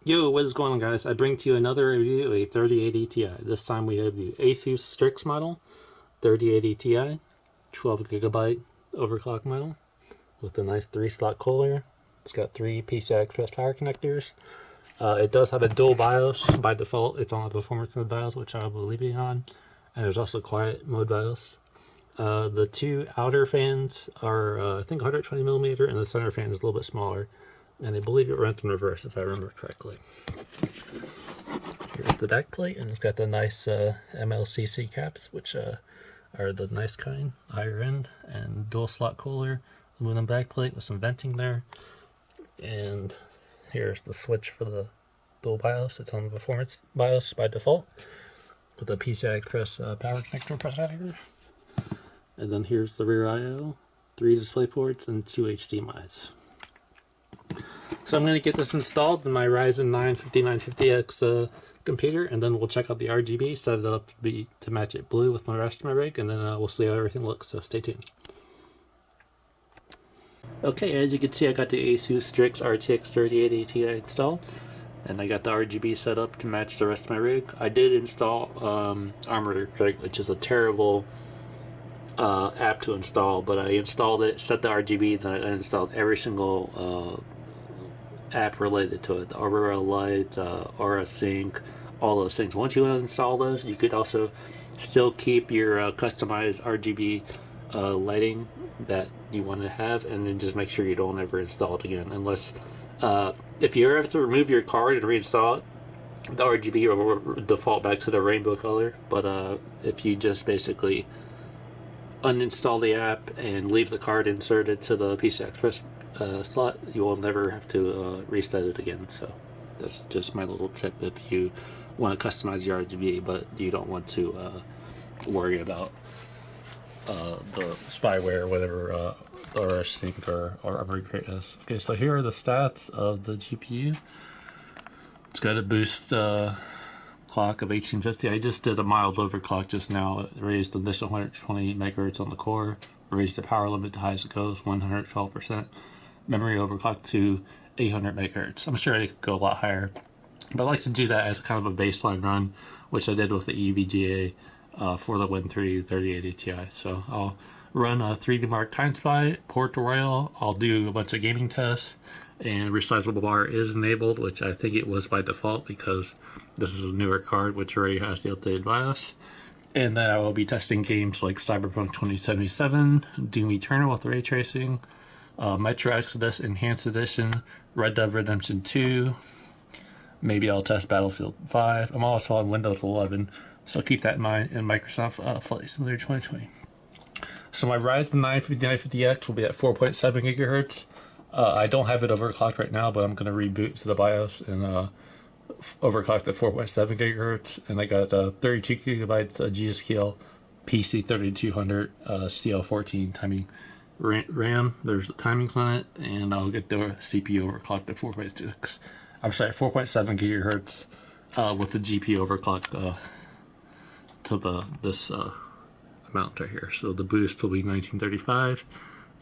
Yo, what is going on, guys? I bring to you another review of a 3080 Ti. This time we have the Asus Strix model 3080 Ti, 12GB overclock model with a nice 3-slot cooler. It's got 3 PCI Express power connectors. It does have a dual BIOS. By default, it's on a performance mode BIOS, which I will be leaving on. And there's also quiet mode BIOS. The two outer fans are, I think, 120mm, and the center fan is a little bit smaller. And I believe it runs in reverse, if I remember correctly. Here's the back plate, and it's got the nice MLCC caps, which are the nice kind, higher end, and dual slot cooler, aluminum back plate with some venting there. And here's the switch for the dual BIOS. It's on the performance BIOS by default, with a PCI Express power connector protector. And then here's the rear I/O, 3 display ports, and 2 HDMIs. So I'm going to get this installed in my Ryzen 9 5950X computer, and then we'll check out the RGB, set it up to match it blue with my rest of my rig, and then we'll see how everything looks, so stay tuned. Okay, as you can see, I got the Asus Strix RTX 3080 Ti installed, and I got the RGB set up to match the rest of my rig. I did install Armor Rig, which is a terrible app to install, but I installed it, set the RGB, then I installed every single app related to it, the Aurora Light, Aura Sync, all those things. Once you install those, you could also still keep your customized RGB lighting that you want to have, and then just make sure you don't ever install it again, unless if you ever have to remove your card and reinstall it, the RGB will default back to the rainbow color. But if you just basically uninstall the app and leave the card inserted to the PCI Express slot, you will never have to reset it again. So that's just my little tip if you want to customize your RGB, but you don't want to worry about the spyware or whatever or sync or Armor Crate has. Okay, so here are the stats of the GPU. It's got a boost clock of 1850. I just did a mild overclock just now. It raised the initial 120 megahertz on the core, raised the power limit to highest it goes, 112%. Memory overclocked to 800 megahertz. I'm sure it could go a lot higher, but I like to do that as kind of a baseline run, which I did with the EVGA for the Win 3 3080 Ti. So I'll run a 3D Mark Time Spy, Port Royal. I'll do a bunch of gaming tests, and resizable bar is enabled, which I think it was by default because this is a newer card which already has the updated BIOS. And then I will be testing games like Cyberpunk 2077, Doom Eternal with ray tracing, Metro Exodus Enhanced Edition, Red Dead Redemption 2. Maybe I'll test Battlefield 5. I'm also on Windows 11, so keep that in mind, in Microsoft Flight Simulator 2020. So my Ryzen 9 5950X will be at 4.7 gigahertz. I don't have it overclocked right now, but I'm going to reboot to the BIOS and overclocked at 4.7 gigahertz. And I got 32 gigabytes of G.Skill PC3200 CL14 timing RAM. There's the timings on it, and I'll get the CPU overclocked at 4.6. I'm sorry, 4.7 gigahertz with the GPU overclocked to this amount right here. So the boost will be 1935,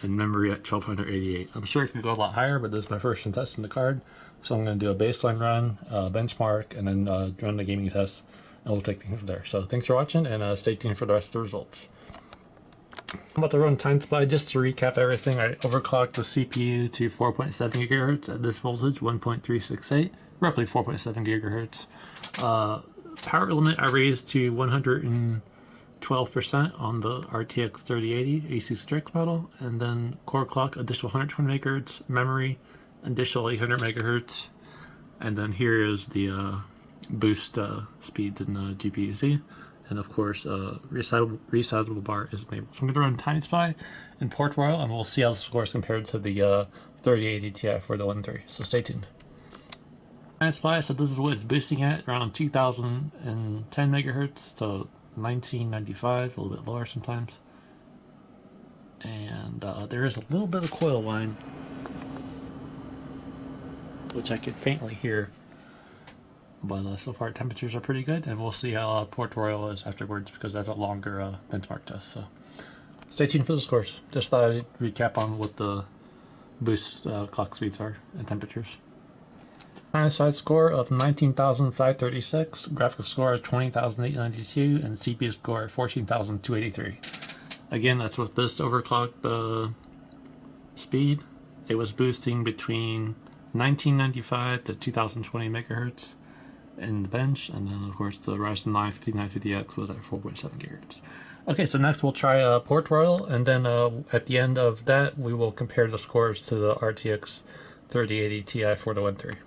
and memory at 1288. I'm sure it can go a lot higher, but this is my first time testing the card, so I'm going to do a baseline run, benchmark, and then run the gaming test, and we'll take things from there. So thanks for watching, and stay tuned for the rest of the results. I'm about to run Time Spy. Just to recap everything, I overclocked the CPU to 4.7 gigahertz at this voltage, 1.368, roughly 4.7 gigahertz. Power limit I raised to 112% on the RTX 3080 Asus Strix model, and then core clock additional 120 megahertz, memory additional 800 megahertz, and then here is the boost speeds in the GPU-C. And of course, resizable bar is enabled. So I'm going to run Time Spy and Port Royal, and we'll see how the scores compared to the 3080 Ti for the Win 3. So stay tuned. Time Spy, so this is what it's boosting at, around 2010 megahertz to 1995, a little bit lower sometimes. And there is a little bit of coil whine, which I can faintly hear. But so far temperatures are pretty good, and we'll see how Port Royal is afterwards because that's a longer benchmark test. So stay tuned for the scores. Just thought I'd recap on what the boost clock speeds are and temperatures. Client side score of 19,536, graphics score of 20,892, and CPU score of 14,283. Again, that's with this overclocked speed. It was boosting between 1995 to 2020 megahertz in the bench, and then of course the Ryzen 9 5950X was at 4.7 gigahertz. Okay, so next we'll try Port Royal, and then at the end of that we will compare the scores to the RTX 3080 Ti 4013.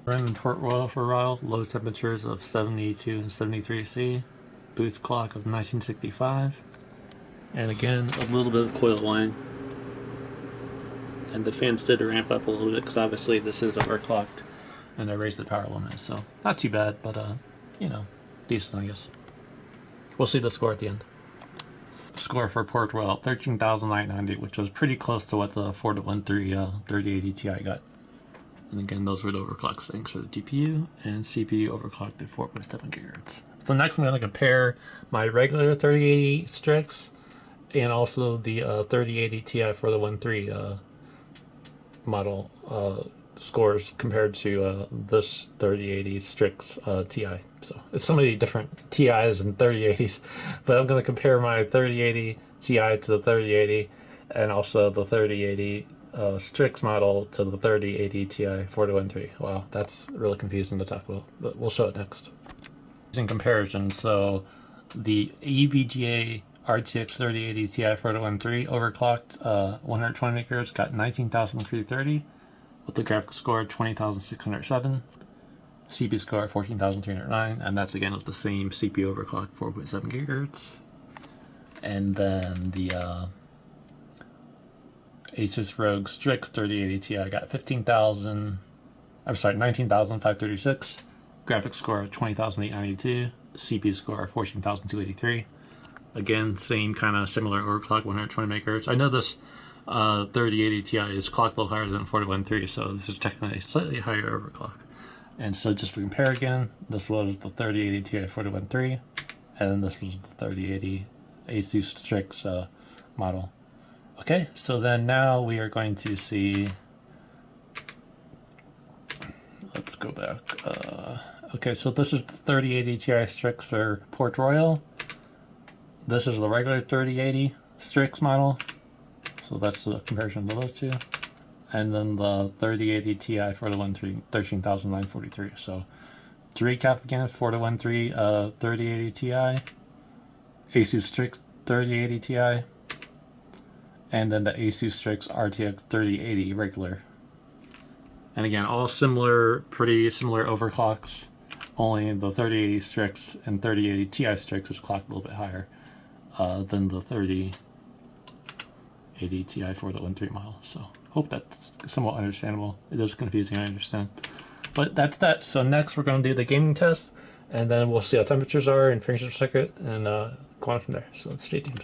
Running Port Royal for a while, low temperatures of 72 and 73 C, boost clock of 1965, and again a little bit of coil whine. And the fans did ramp up a little bit because obviously this is overclocked, and I raised the power limit, so not too bad, but you know, decent I guess. We'll see the score at the end. Score for Port Royal 13,990, which was pretty close to what the 4013 3080 Ti got. And again, those were the overclock settings for the GPU, and CPU overclocked at 4.7 gigahertz. So next I'm going to compare my regular 3080 Strix and also the 3080 Ti 4013 model scores compared to this 3080 Strix Ti. So it's so many different TIs and 3080s, but I'm going to compare my 3080 Ti to the 3080 and also the 3080 Strix model to the 3080 Ti 4013. Wow, that's really confusing to talk about, but we'll show it next. In comparison, so the EVGA RTX 3080 Ti 4013 overclocked 120 megahertz got 19,330 with the graphics score 20,607, CPU score 14,309, and that's again with the same CPU overclock 4.7 gigahertz. And then the Asus ROG Strix 3080 Ti got 19,536, graphics score 20,892, CPU score 14,283. Again, same kind of similar overclock, 120 megahertz. I know this 3080 Ti is clocked a little higher than 41.3, so this is technically a slightly higher overclock. And so just to compare again, this was the 3080 Ti 41.3, and then this was the 3080 Asus Strix model. Okay, so then now we are going to see, let's go back. Okay, so this is the 3080 Ti Strix for Port Royal. This is the regular 3080 Strix model. So that's the comparison to those two. And then the 3080 Ti 4013, 13,943. So to recap again, 4013 3080 Ti, Asus Strix 3080 Ti, and then the Asus Strix RTX 3080 regular. And again, all similar, pretty similar overclocks, only the 3080 Strix and 3080 Ti Strix is clocked a little bit higher than the 3080 Ti 4013 model. So hope that's somewhat understandable. It is confusing, I understand. But that's that. So next we're going to do the gaming test, and then we'll see how temperatures are and frames per second, and go on from there. So stay tuned.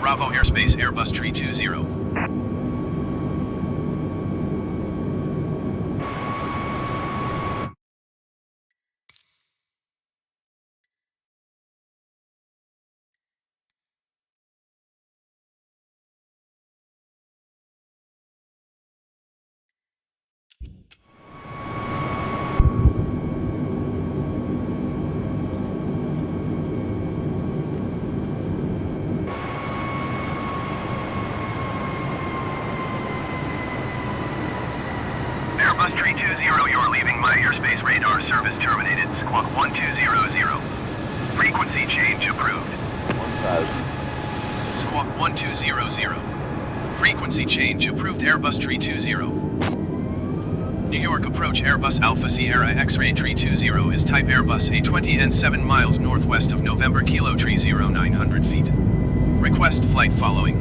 Bravo airspace Airbus 320. Airbus 320, you're leaving my airspace. Radar service terminated. Squawk 1200. Frequency change approved. 1000. Squawk 1200. Frequency change approved. Airbus 320. New York approach Airbus Alpha Sierra X-Ray 320 is type Airbus A20 and 7 miles northwest of November Kilo 30 900 feet. Request flight following.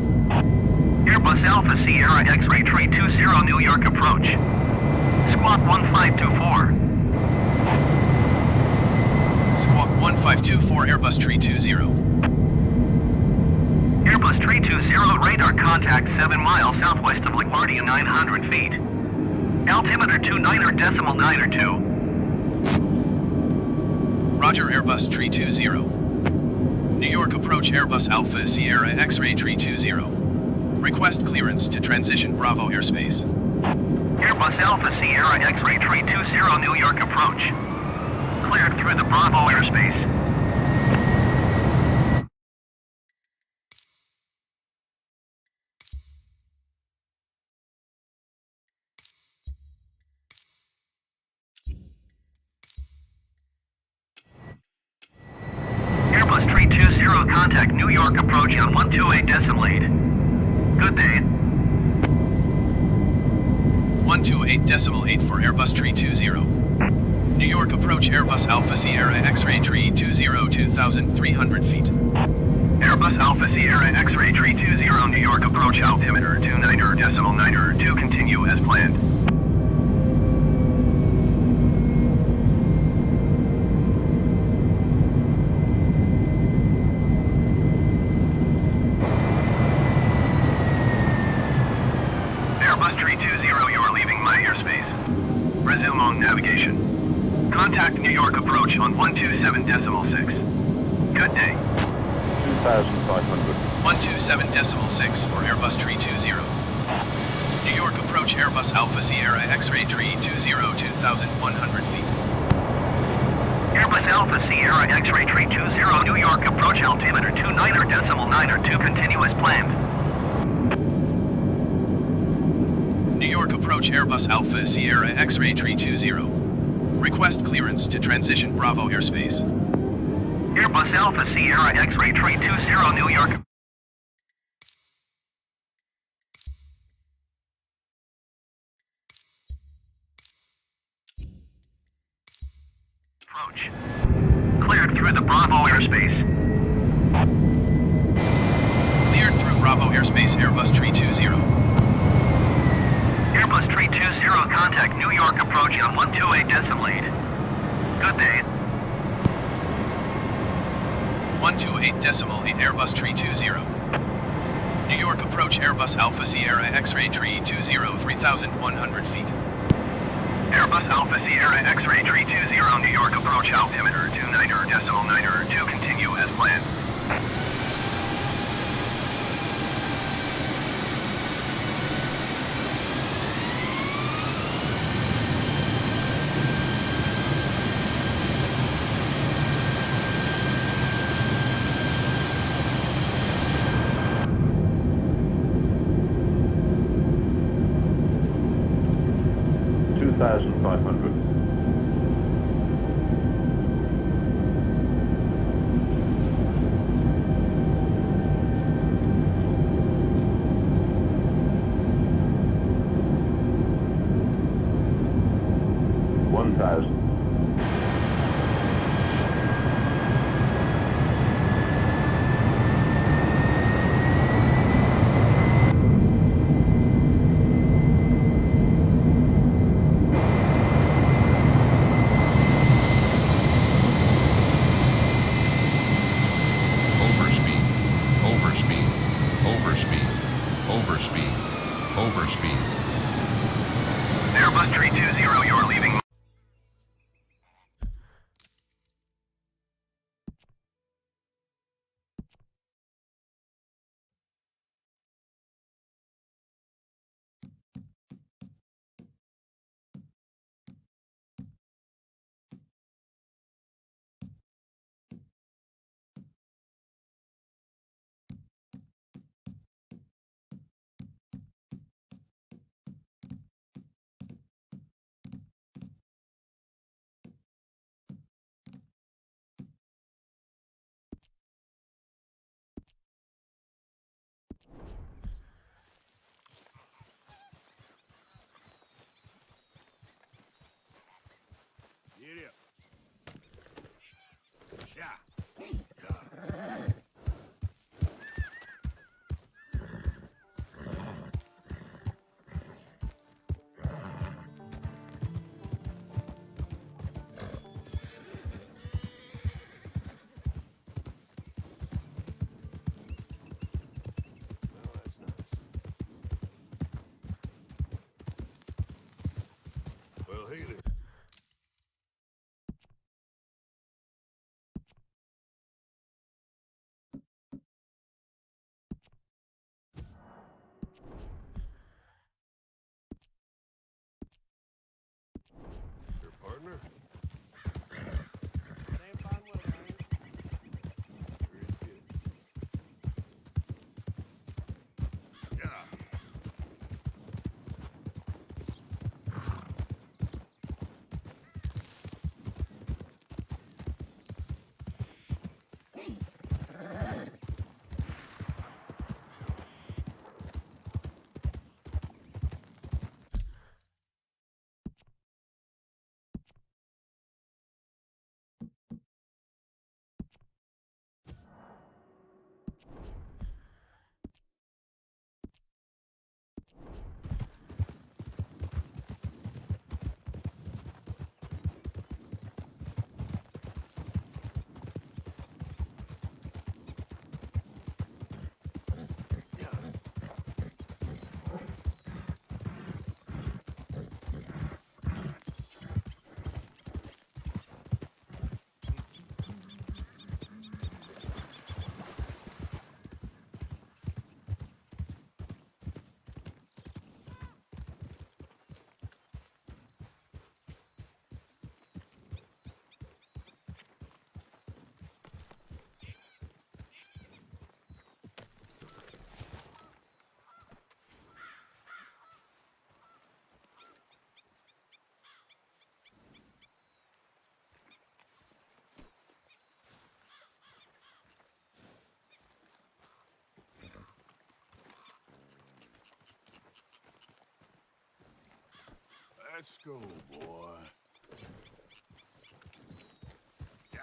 Airbus Alpha Sierra X-Ray 320 New York approach. Squawk 1524. Squawk 1524 Airbus 320. Airbus 320 radar contact 7 miles southwest of LaGuardia 900 feet. Altimeter 29.902. Roger Airbus 320. New York approach Airbus Alpha Sierra X-Ray 320. Request clearance to transition Bravo airspace. Airbus Alpha Sierra X-Ray 320 New York approach. Cleared through the Bravo airspace. Airbus 320 contact New York approach on 128.8. Good day. 128.8 for Airbus 320. New York approach Airbus Alpha Sierra X-Ray 320 2,300 feet. Airbus Alpha Sierra X-Ray 320 New York approach altimeter 29.902 continue as planned. Airbus 320, you are leaving my airspace. Resume on navigation. Contact New York approach on 127.6. Good day. 2500. 127.6 for Airbus 320. New York approach Airbus Alpha Sierra X-Ray 320 2,100 feet. Airbus Alpha Sierra X-Ray 320 New York approach altimeter 29.902 continue as planned. New York approach Airbus Alpha Sierra X-Ray 320. Request clearance to transition Bravo airspace. Airbus Alpha Sierra X-Ray 320 New York. Approach. Cleared through the Bravo airspace. Cleared through Bravo airspace Airbus 320. Airbus 320 contact New York approach on 128.8. Good day. 128.8 Airbus 320. New York approach Airbus Alpha Sierra X-Ray 320 3,100 feet. Airbus Alpha Sierra X-Ray 320 New York approach altimeter 29.902 continue as planned. $2,500. $1,000. Well, hey there. Your partner? Damn fine weather, ain't it? Very good. Yeah. Let's go, boy. Yeah.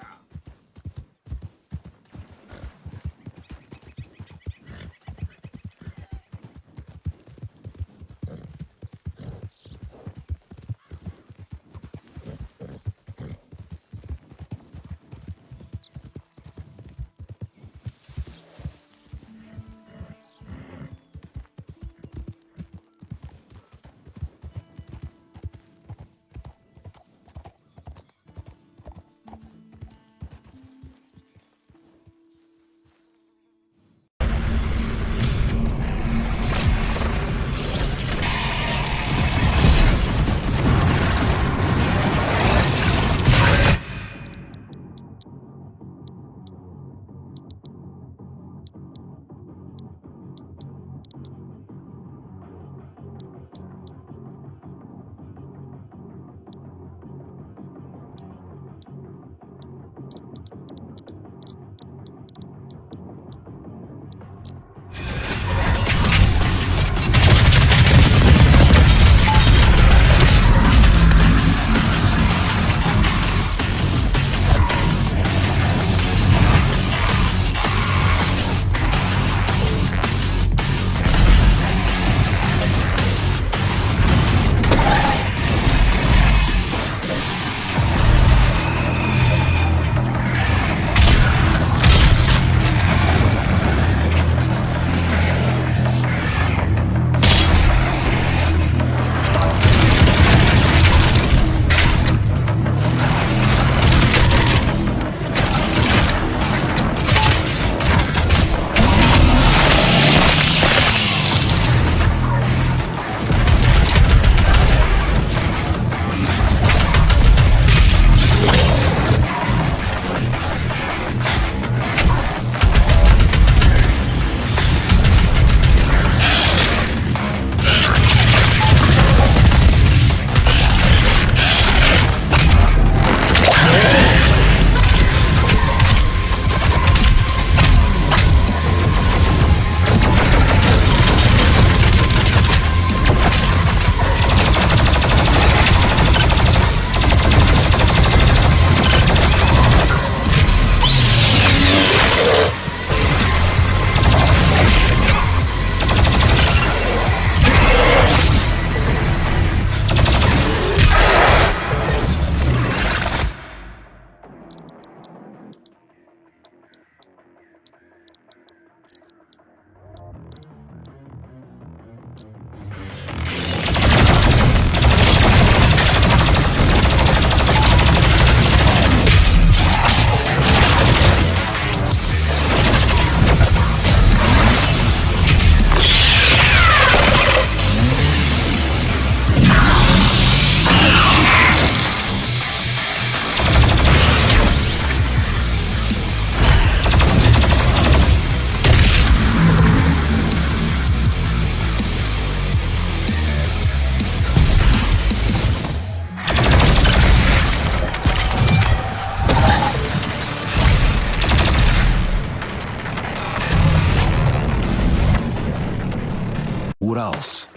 else?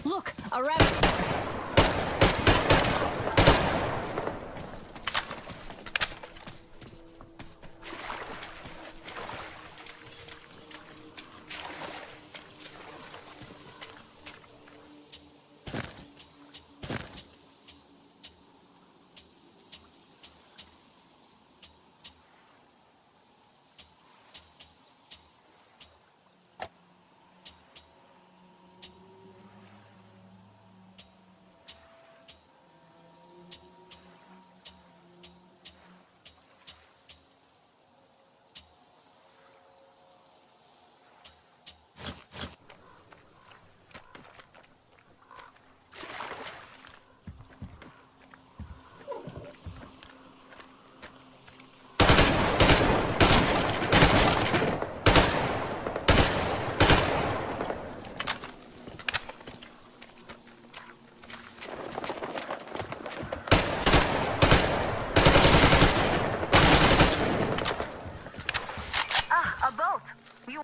Look, a rabbit! A boat! You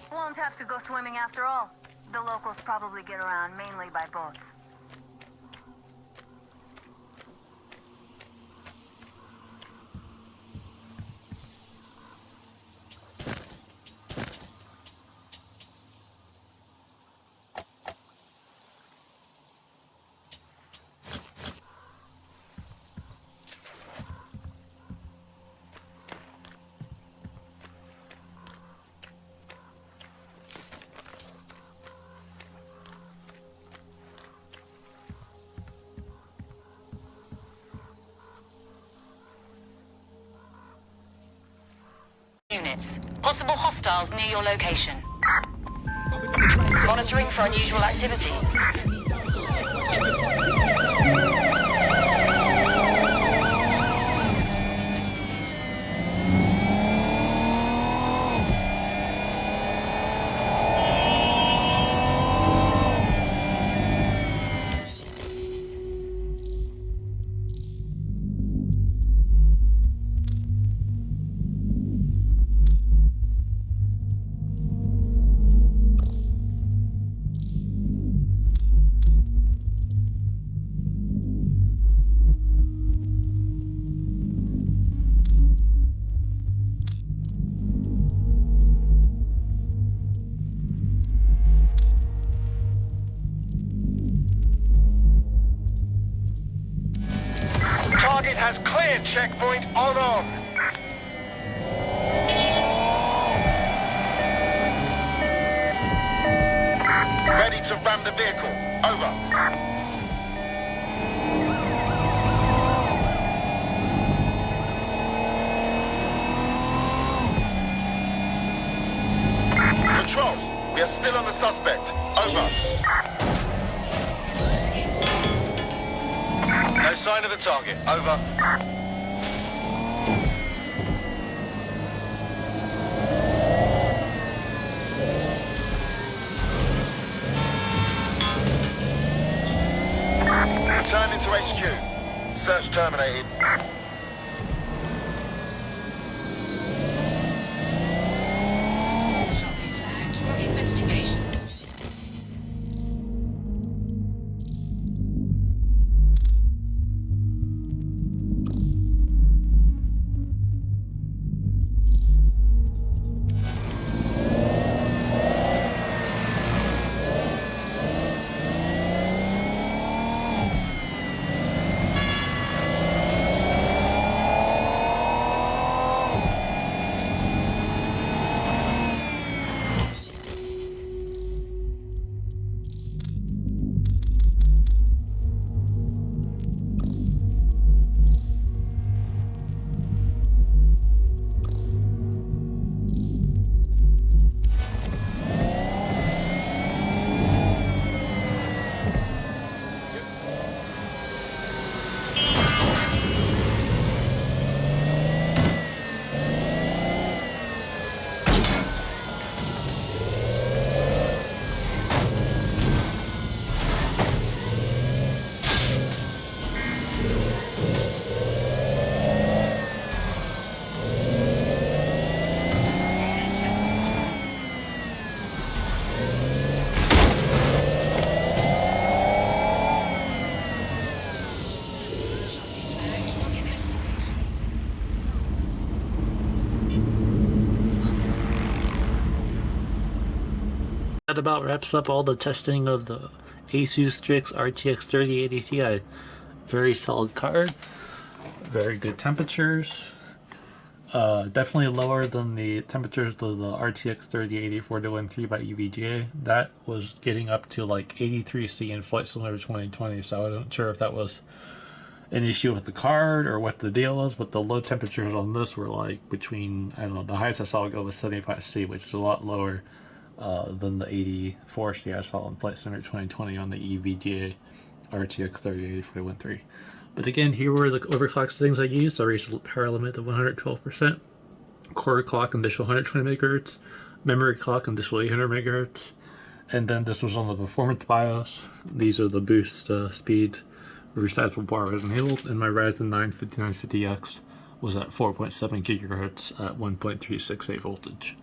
won't have to go swimming after all. The locals probably get around mainly by boats. Units. Possible hostiles near your location. Monitoring for unusual activity. Target has cleared checkpoint on. Ready to ram the vehicle. Over. Control, we are still on the suspect. Over. No sign of the target. Over. Return into HQ. Search terminated. Investigation. That about wraps up all the testing of the Asus Strix RTX 3080 Ti. Very solid card, very good temperatures. Definitely lower than the temperatures of the RTX 3080 4013 by EVGA. That was getting up to like 83C in Flight Simulator 2020, so I wasn't sure if that was an issue with the card or what the deal was, but the low temperatures on this were like between, I don't know, the highest I saw go was 75C, which is a lot lower than the 84C I saw in Flight Simulator 2020 on the EVGA RTX 3080 4013. But again, here were the overclock settings I used. I raised the power limit to 112%, core clock additional 120 MHz, memory clock additional 800 MHz, and then this was on the performance BIOS. These are the boost speed, resizable bar was enabled, and my Ryzen 9 5950X was at 4.7 GHz at 1.368 voltage.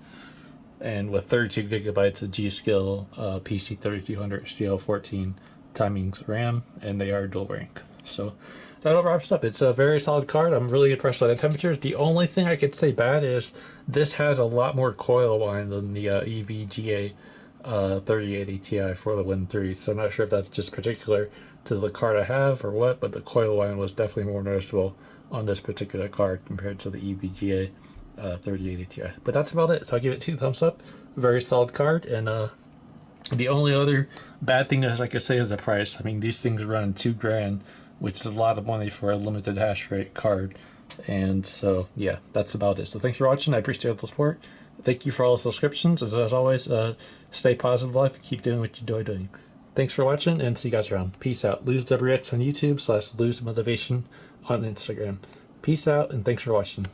And with 32 gigabytes of G.Skill PC3300 CL14 timings RAM, and they are dual rank. So that all wraps up. It's a very solid card. I'm really impressed by the temperatures. The only thing I could say bad is this has a lot more coil whine than the EVGA 3080 Ti for the Win 3. So I'm not sure if that's just particular to the card I have or what, but the coil whine was definitely more noticeable on this particular card compared to the EVGA 3080 Ti. But that's about it. So I'll give it 2 thumbs up. Very solid card. And the only other bad thing that I could say is the price. I mean, these things run $2 grand, which is a lot of money for a limited hash rate card. And so, yeah, that's about it. So thanks for watching. I appreciate the support. Thank you for all the subscriptions. As always, stay positive life and keep doing what you enjoy doing. Thanks for watching, and see you guys around. Peace out. LoseWX on YouTube / LoseMotivation on Instagram. Peace out, and thanks for watching.